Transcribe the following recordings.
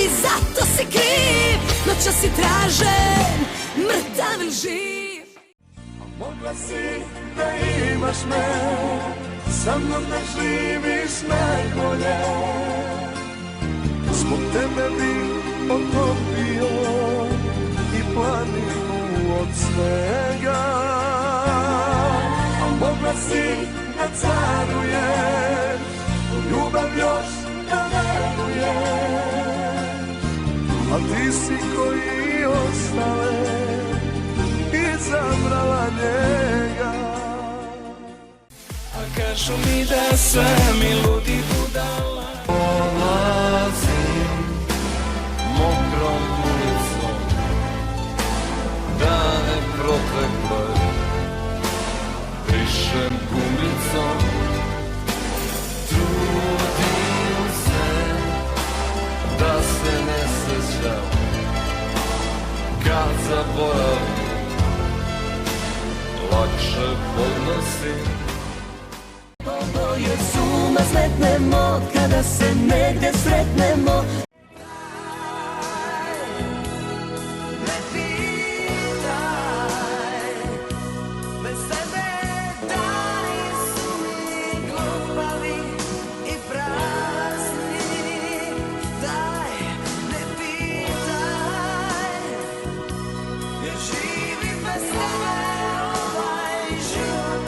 i zato si kriv. Noćas si tražen, mrtav ili živ. Mogla si da imaš me, sa mnom da živiš najbolje. Zbog tebe bi otopio i planinu od snega. A mogla si da caruješ, ljubav još da veruješ. A ti si koji ostale izabrala njega. A kažu mi da sam i ludi budala. Polazim mokrom ulicom, dane protekle brišem gumicom. Trudim se da se ne sjećam kad zaboravim, lakše podnosim. Oboje s uma smetnemo kada se negdje sretnemo. Ne pitaj, bez sebe dani su mi glupavi i prazni. Daj, ne pitaj, jer živim bez tebe ovaj život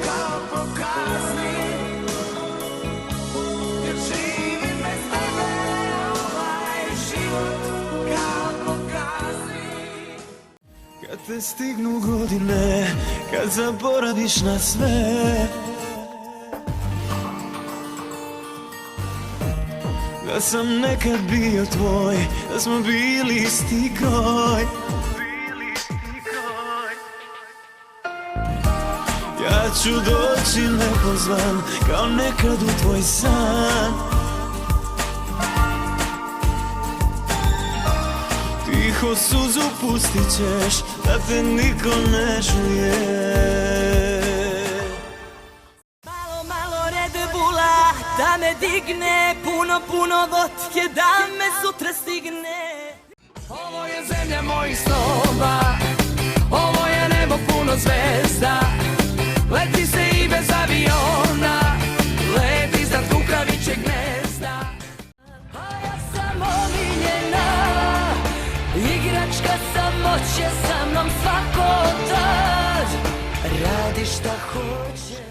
kao po kazni. Jer živim bez tebe ovaj život kao po kazni. Kad te stignu godine, kad zaboraviš na sve, da sam nekad bio tvoj, da smo bili isti kroj. Ja ću doći nepozvan, kao nekad u tvoj san. Tiho suzu pustit ćeš, da te niko ne čuje. Malo, malo Red Bulla, da me digne, puno, puno vodke, da me sutra stigne. Ovo je zemlja mojih snova, ovo je nebo puno zvezda. Leti se i bez aviona, leti iznad kukavičeg gnezda. A ja sam omiljena, igračka samoće, sa mnom svako tad radi šta hoće.